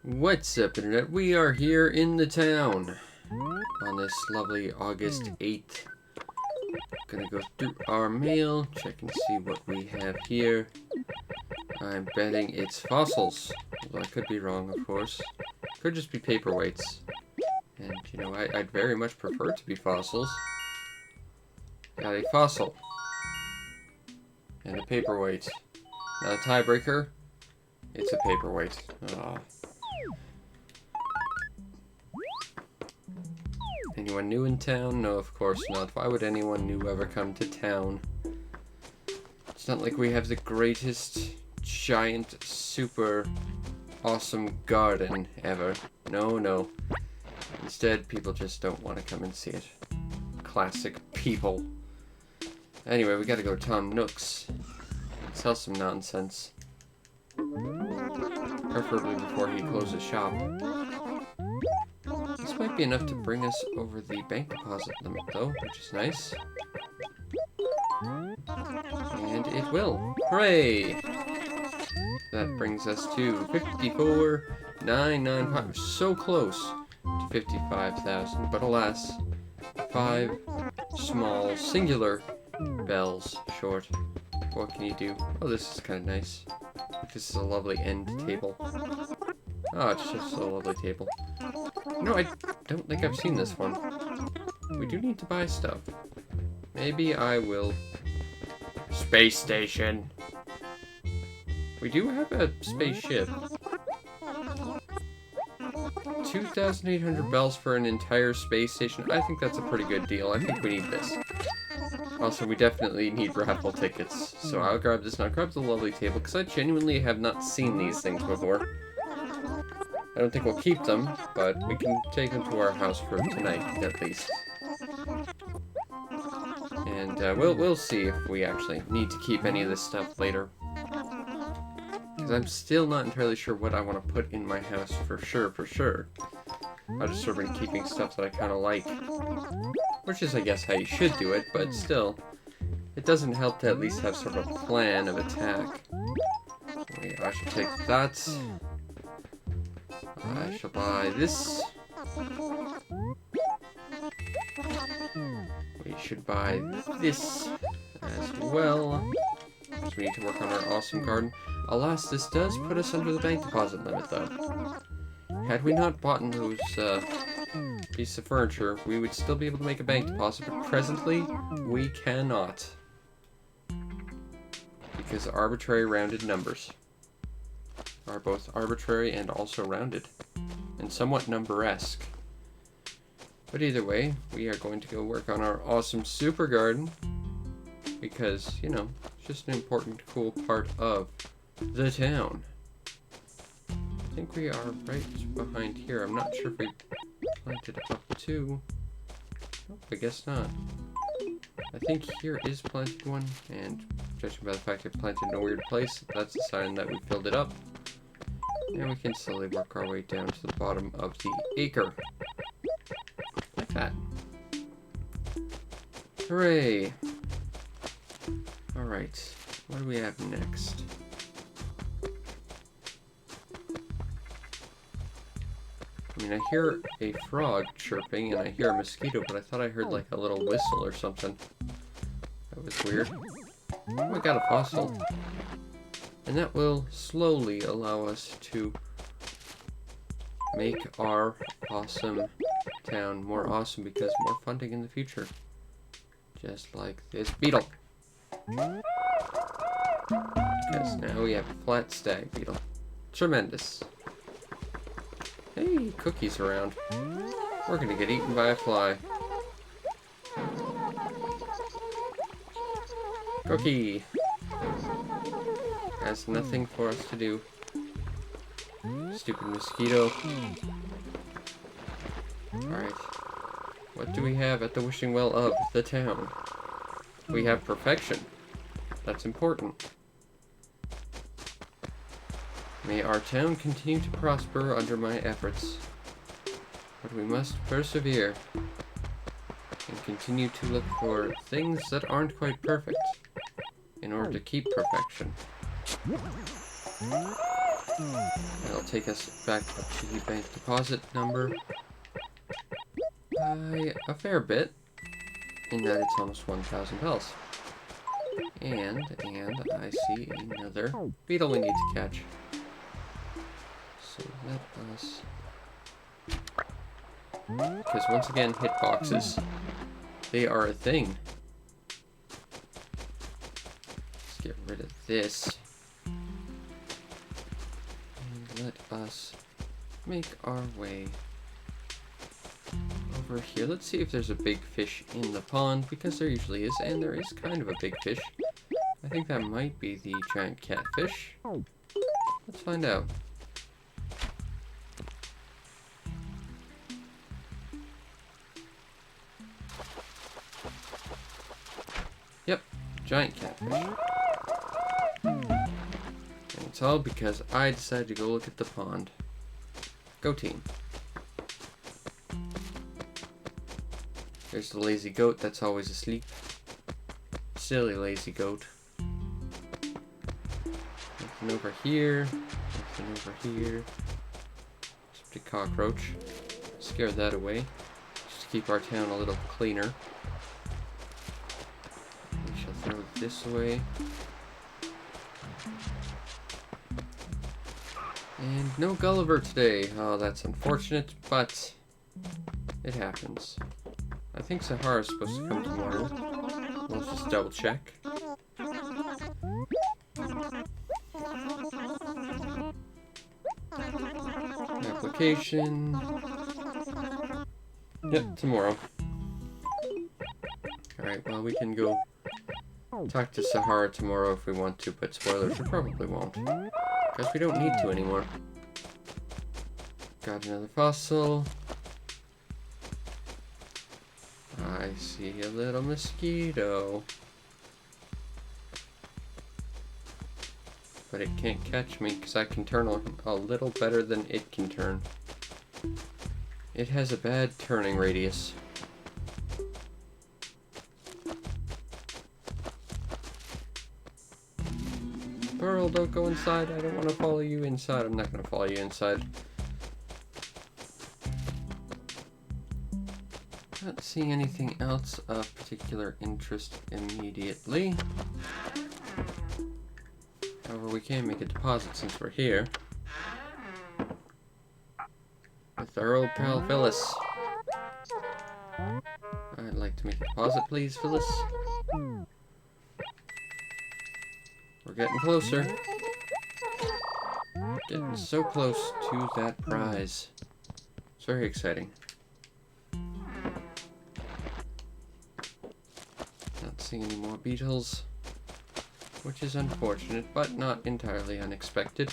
What's up, Internet? We are here in the town on this lovely August 8th. Gonna go through our mail, check and see what we have here. I'm betting it's fossils, although I could be wrong, of course. Could just be paperweights. And, you know, I'd very much prefer it to be fossils. Got a fossil. And a paperweight. Now, a tiebreaker, it's a paperweight. Aw. Anyone new in town? No, of course not. Why would anyone new ever come to town? It's not like we have the greatest, giant, super awesome garden ever. No, no. Instead, people just don't want to come and see it. Classic people. Anyway, we gotta go to Tom Nook's and sell some nonsense. Preferably before he closes shop. This might be enough to bring us over the bank deposit limit, though, which is nice. And it will. Hooray! That brings us to 54,995. So close to 55,000, but alas, 5 small, singular bells short. What can you do? Oh, this is kind of nice. This is a lovely end table. Oh, it's just a lovely table. No, I don't think I've seen this one. We do need to buy stuff. Maybe I will... Space station! We do have a spaceship. 2,800 bells for an entire space station. I think that's a pretty good deal. I think we need this. Also, we definitely need raffle tickets. So I'll grab this and I'll grab the lovely table because I genuinely have not seen these things before. I don't think we'll keep them, but we can take them to our house for tonight, at least. And we'll see if we actually need to keep any of this stuff later. Because I'm still not entirely sure what I want to put in my house for sure. I've just sort of been keeping stuff that I kind of like. Which is, I guess, how you should do it, but still. It doesn't help to at least have sort of a plan of attack. Wait, I should take that. I shall buy this. We should buy this as well. Because we need to work on our awesome garden. Alas, this does put us under the bank deposit limit, though. Had we not bought those pieces of furniture, we would still be able to make a bank deposit, but presently, we cannot. Because arbitrary rounded numbers are both arbitrary and also rounded, and somewhat numberesque. But either way, we are going to go work on our awesome super garden, because, you know, it's just an important, cool part of the town. I think we are right behind here. I'm not sure if we planted up to. Nope, I guess not. I think here is planted one, and judging by the fact I planted in a weird place, that's a sign that we filled it up. And we can slowly work our way down to the bottom of the acre. Like that. Hooray! Alright, what do we have next? I mean, I hear a frog chirping, and I hear a mosquito, but I thought I heard like a little whistle or something. That was weird. Oh, I got a fossil. And that will slowly allow us to make our awesome town more awesome, because more funding in the future. Just like this beetle. Because now we have a flat stag beetle. Tremendous. Hey, cookies around. We're gonna get eaten by a fly. Cookie! Has nothing for us to do. Stupid mosquito. Alright. What do we have at the wishing well of the town? We have perfection. That's important. May our town continue to prosper under my efforts. But we must persevere and continue to look for things that aren't quite perfect in order to keep perfection. That'll take us back up to the bank deposit number by a fair bit, in that it's almost 1,000 bells. And I see another beetle we need to catch. So let us... Because once again, hitboxes, they are a thing. Let's get rid of this. And let us make our way over here. Let's see if there's a big fish in the pond, because there usually is, and there is kind of a big fish. I think that might be the giant catfish. Let's find out. Yep, giant catfish. And it's all because I decided to go look at the pond. Go team. There's the lazy goat that's always asleep. Silly lazy goat. Nothing over here. Nothing over here. Just a cockroach. Scare that away. Just to keep our town a little cleaner. We shall throw this away. And no Gulliver today. Oh, that's unfortunate, but it happens. I think Sahara's supposed to come tomorrow. Let's just double check. Application. Yep, tomorrow. Alright, well, we can go talk to Sahara tomorrow if we want to, but spoilers, we probably won't. Because we don't need to anymore. Got another fossil. I see a little mosquito. But it can't catch me because I can turn a little better than it can turn. It has a bad turning radius. Pearl, don't go inside. I don't want to follow you inside. I'm not going to follow you inside. Not seeing anything else of particular interest immediately. However, we can make a deposit since we're here. With our old pal Phyllis. I'd like to make a deposit, please, Phyllis. We're getting closer. Getting so close to that prize. It's very exciting. Not seeing any more beetles, which is unfortunate, but not entirely unexpected.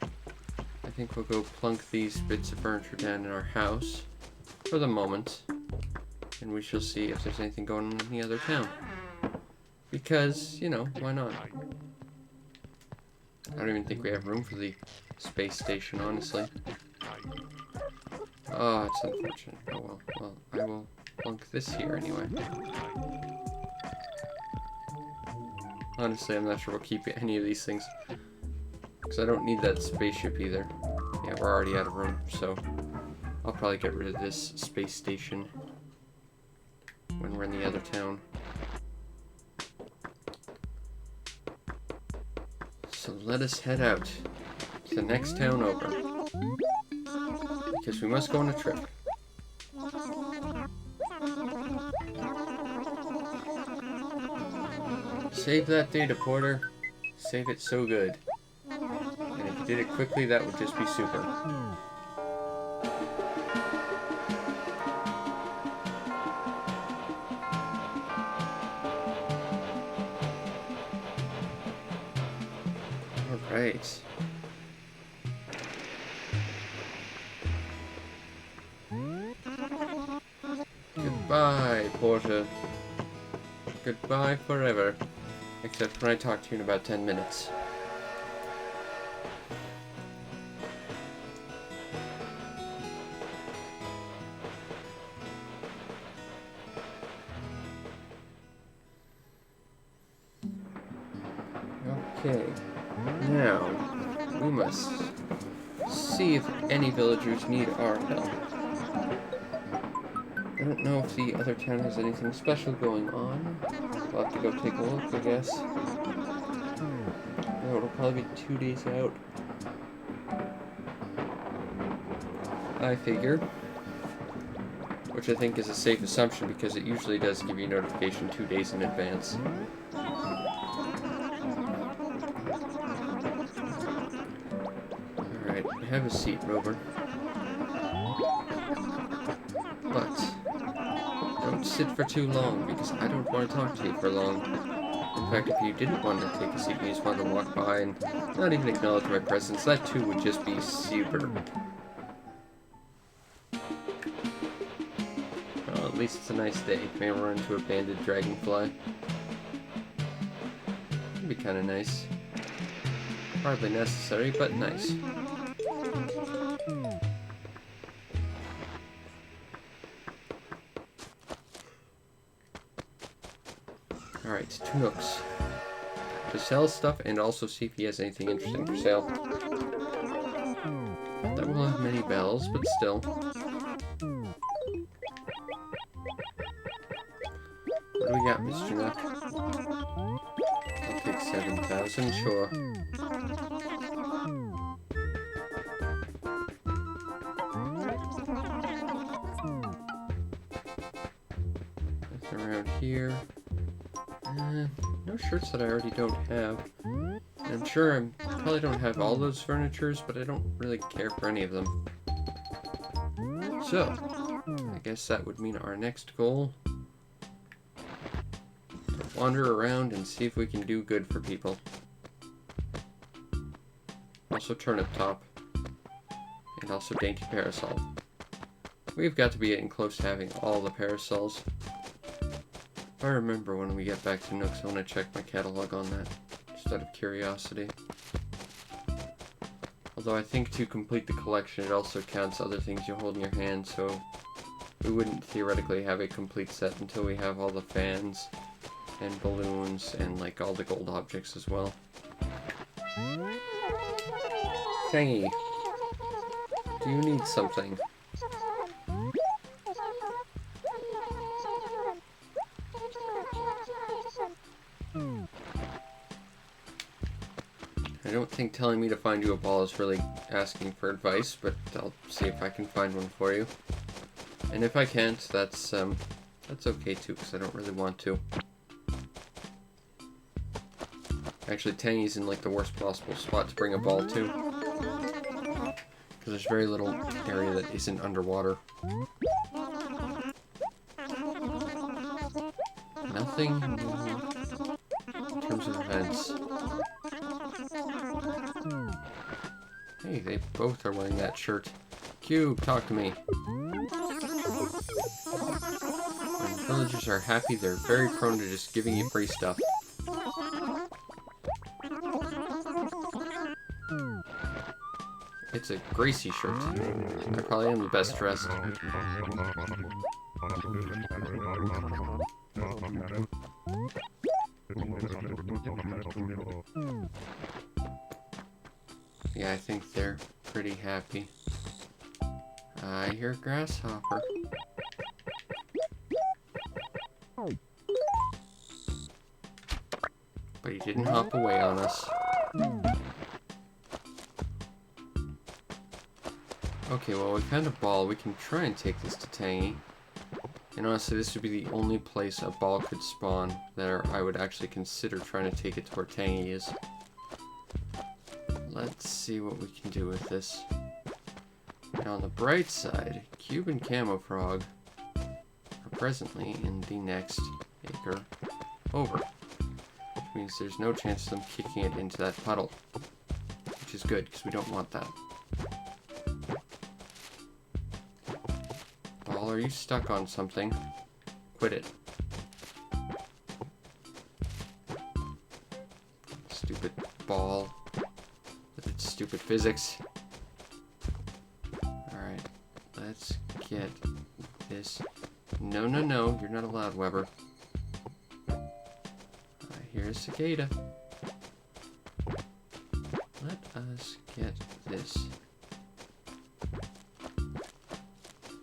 I think we'll go plunk these bits of furniture down in our house for the moment, and we shall see if there's anything going on in the other town. Because, you know, why not? I don't even think we have room for the space station, honestly. Oh, it's unfortunate. Oh well. Well, I will plunk this here anyway. Honestly, I'm not sure we'll keep any of these things. Because I don't need that spaceship either. Yeah, we're already out of room, so I'll probably get rid of this space station when we're in the other town. So let us head out to the next town over. Because we must go on a trip. Save that data, Porter. Save it so good. And if you did it quickly, that would just be super. Alright. Goodbye, Porter. Goodbye forever. Except when I talk to you in about 10 minutes. Okay. Now, we must see if any villagers need our help. I don't know if the other town has anything special going on. We'll have to go take a look, I guess. No, it'll probably be 2 days out. I figure. Which I think is a safe assumption because it usually does give you notification 2 days in advance. Alright, have a seat, Rover. But don't sit for too long because I don't want to talk to you for long. In fact, if you didn't want to take a seat, you just wanted to walk by and not even acknowledge my presence, that too would just be super. Well, at least it's a nice day. May run into a banded dragonfly. It'd be kind of nice. Hardly necessary, but nice. Alright, 2 nooks. To sell stuff and also see if he has anything interesting for sale. Not that we'll have many bells, but still. What do we got, Mr. Nook? I'll take 7,000, sure. Nothing around here. No shirts that I already don't have. And I'm sure I probably don't have all those furnitures, but I don't really care for any of them. So, I guess that would mean our next goal. To wander around and see if we can do good for people. Also Turnip Top. And also Dainty Parasol. We've got to be getting close to having all the parasols. If I remember when we get back to Nooks, I want to check my catalog on that, just out of curiosity. Although I think to complete the collection, it also counts other things you hold in your hand, so we wouldn't theoretically have a complete set until we have all the fans and balloons and like all the gold objects as well. Tangy, do you need something? I don't think telling me to find you a ball is really asking for advice, but I'll see if I can find one for you. And if I can't, that's okay too, because I don't really want to. Actually, Tangy's in like the worst possible spot to bring a ball to, because there's very little area that isn't underwater. Nothing new in terms of events. Hey, they both are wearing that shirt. Cube, talk to me. When villagers are happy, they're very prone to just giving you free stuff. It's a Gracie shirt. I probably am the best dressed. Yeah, I think they're pretty happy. I hear grasshopper. But he didn't hop away on us. Okay, well, we found a ball. We can try and take this to Tangy. And honestly, this would be the only place a ball could spawn that I would actually consider trying to take it to where Tangy is. Let's see what we can do with this. Now on the bright side, Cube and Camofrog are presently in the next acre over. Which means there's no chance of them kicking it into that puddle. Which is good, because we don't want that. Ball, are you stuck on something? Quit it. Stupid ball. With its stupid physics. Alright, let's get this. No, no, no, you're not allowed, Weber. I hear a cicada. get this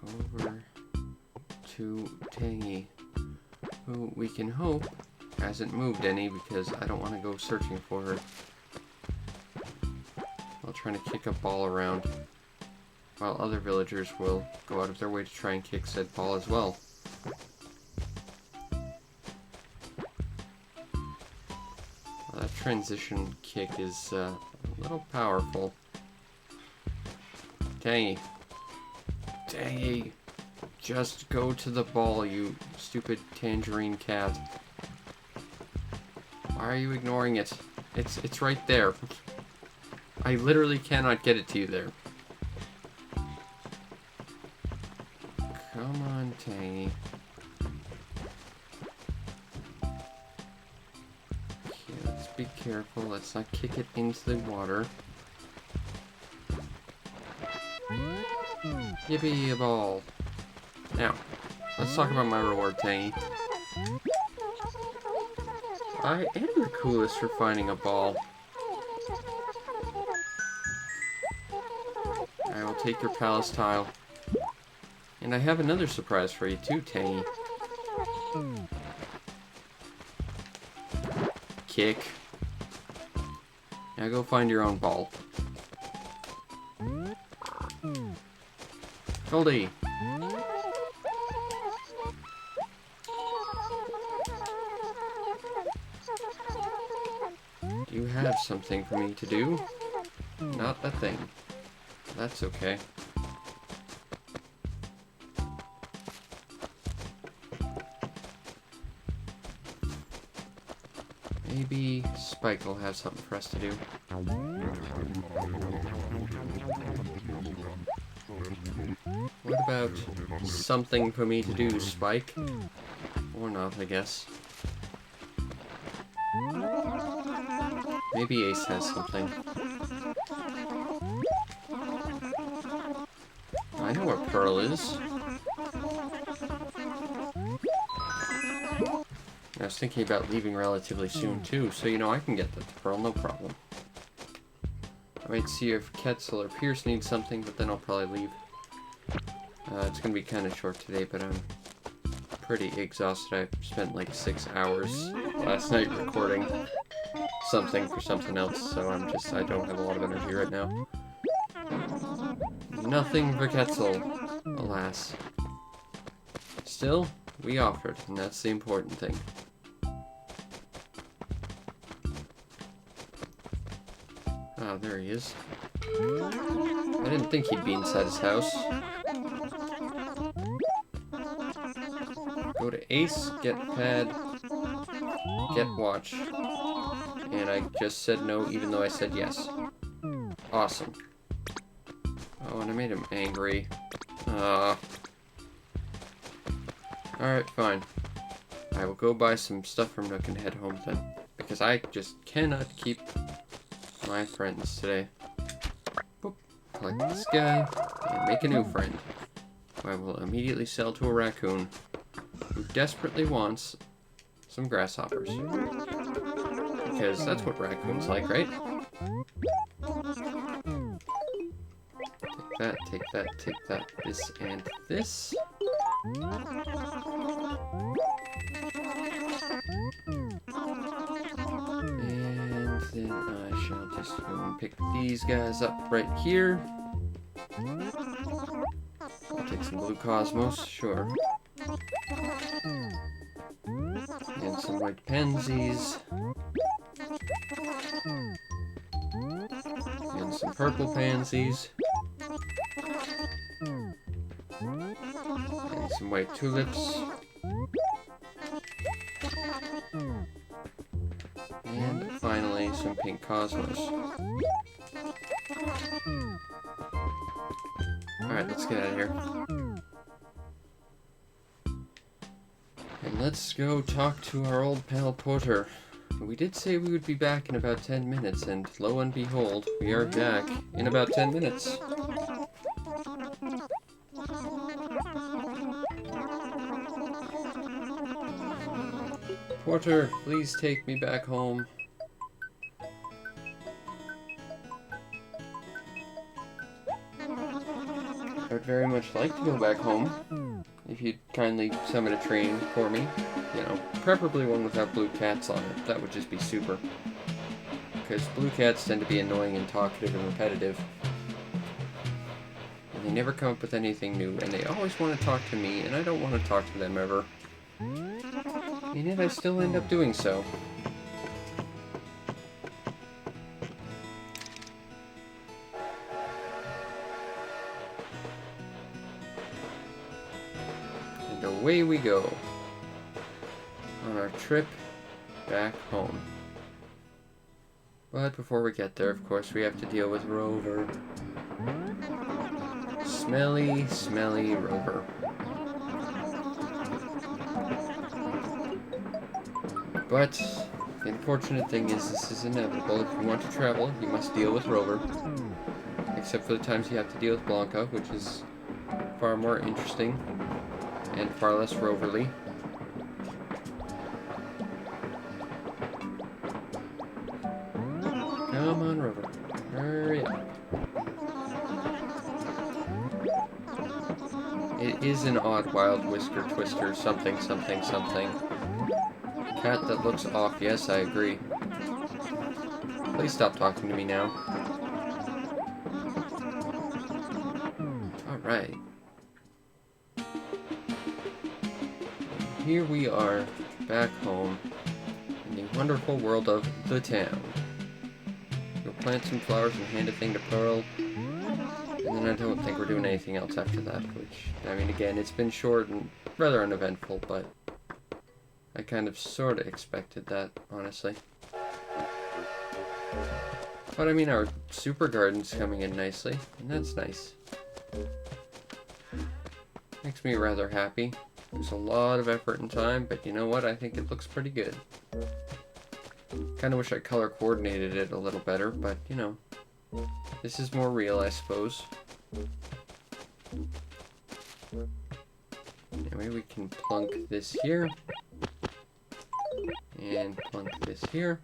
over to Tangy, who we can hope hasn't moved any because I don't want to go searching for her while trying to kick a ball around, while other villagers will go out of their way to try and kick said ball as well. Well, that transition kick is a little powerful. Tangy. Tangy. Just go to the ball, you stupid tangerine cat. Why are you ignoring it? It's right there. I literally cannot get it to you there. Come on, Tangy. Okay, let's be careful. Let's not kick it into the water. Yippee, a ball. Now, let's talk about my reward, Tangy. I am the coolest for finding a ball. I will take your palace tile. And I have another surprise for you too, Tangy. Kick. Now go find your own ball. Goldie. Do you have something for me to do? Not a thing. That's okay. Maybe Spike will have something for us to do. What about something for me to do, Spike? Or not, I guess. Maybe Ace has something. I know where Pearl is. I was thinking about leaving relatively soon too, so you know I can get the Pearl, no problem. I might see if Quetzal or Pierce need something, but then I'll probably leave. It's gonna be kind of short today, but I'm pretty exhausted. I spent like 6 hours last night recording something for something else, so I don't have a lot of energy right now. Nothing for Quetzal, alas. Still, we offered, and that's the important thing. Ah, there he is. I didn't think he'd be inside his house. Go to Ace, get Pad, get Watch. And I just said no, even though I said yes. Awesome. Oh, and I made him angry. Alright, fine. I will go buy some stuff from Nook and head home then. Because I just cannot keep my friends today. Boop. Collect this guy and make a new friend, who I will immediately sell to a raccoon who desperately wants some grasshoppers. Because that's what raccoons like, right? Take that, take that, this and this. And then I shall just go and pick these guys up right here. I'll take some blue cosmos, sure. And some white pansies. And some purple pansies. And some white tulips. And finally, some pink cosmos. Alright, let's get out of here. And let's go talk to our old pal Porter. We did say we would be back in about 10 minutes, and lo and behold, we are back in about 10 minutes. Porter, please take me back home. very much like to go back home. If you'd kindly summon a train for me, you know, preferably one without blue cats on it. That would just be super. Because blue cats tend to be annoying and talkative and repetitive. And they never come up with anything new, and they always want to talk to me, and I don't want to talk to them ever. And yet I still end up doing so. And away we go on our trip back home. But before we get there, of course, we have to deal with Rover. Smelly, smelly Rover. But the unfortunate thing is this is inevitable. If you want to travel, you must deal with Rover. Except for the times you have to deal with Blanca, which is far more interesting and far less Roverly. Come on, Rover. Hurry up. It is an odd wild whisker twister something something something. Cat that looks off, yes, I agree. Please stop talking to me now. Alright. Here we are, back home, in the wonderful world of the town. We'll plant some flowers and hand a thing to Pearl. And then I don't think we're doing anything else after that, which, I mean, again, it's been short and rather uneventful, but I kind of sort of expected that, honestly. But I mean, our super garden's coming in nicely, and that's nice. Makes me rather happy. There's a lot of effort and time, but you know what? I think it looks pretty good. Kind of wish I color coordinated it a little better, but you know, this is more real, I suppose. Anyway, we can plunk this here. And plunk this here.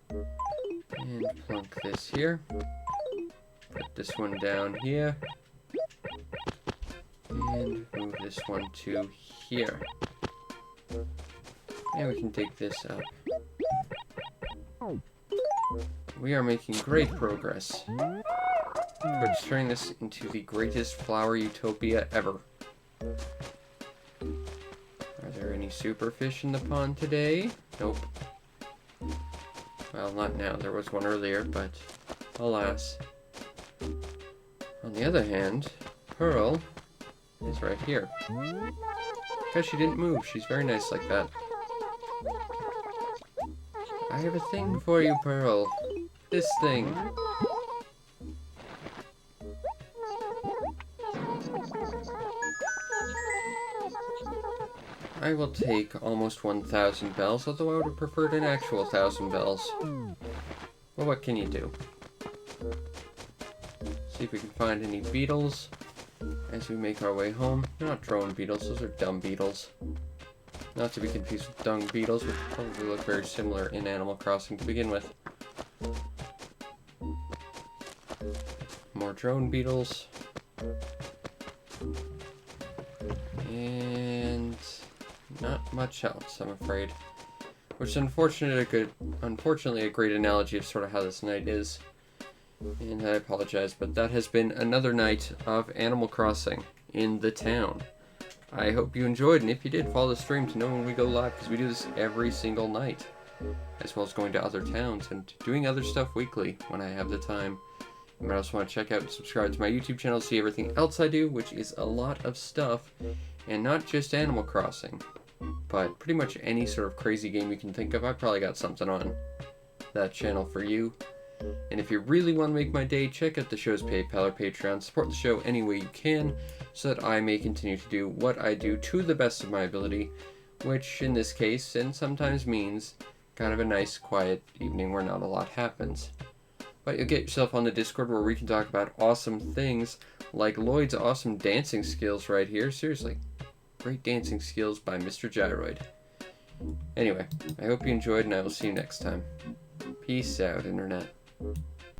And plunk this here. Put this one down here. And move this one to here. And we can take this up. We are making great progress. We're just turning this into the greatest flower utopia ever. Are there any superfish in the pond today? Nope. Well, not now. There was one earlier, but alas. On the other hand, Pearl is right here. Because she didn't move. She's very nice like that. I have a thing for you, Pearl. This thing. I will take almost 1,000 bells, although I would have preferred an actual 1,000 bells. Well, what can you do? See if we can find any beetles as we make our way home. Not drone beetles, those are dumb beetles. Not to be confused with dung beetles, which probably look very similar in Animal Crossing to begin with. More drone beetles. And not much else, I'm afraid. Which is unfortunately a great analogy of sort of how this night is. And I apologize, but that has been another night of Animal Crossing in the town. I hope you enjoyed, and if you did, follow the stream to know when we go live, because we do this every single night. As well as going to other towns and doing other stuff weekly when I have the time. You might also want to check out and subscribe to my YouTube channel to see everything else I do, which is a lot of stuff. And not just Animal Crossing, but pretty much any sort of crazy game you can think of. I've probably got something on that channel for you. And if you really want to make my day, check out the show's PayPal or Patreon. Support the show any way you can so that I may continue to do what I do to the best of my ability, which in this case, and sometimes means, kind of a nice, quiet evening where not a lot happens. But you'll get yourself on the Discord where we can talk about awesome things like Lloyd's awesome dancing skills right here. Seriously, great dancing skills by Mr. Gyroid. Anyway, I hope you enjoyed and I will see you next time. Peace out, Internet.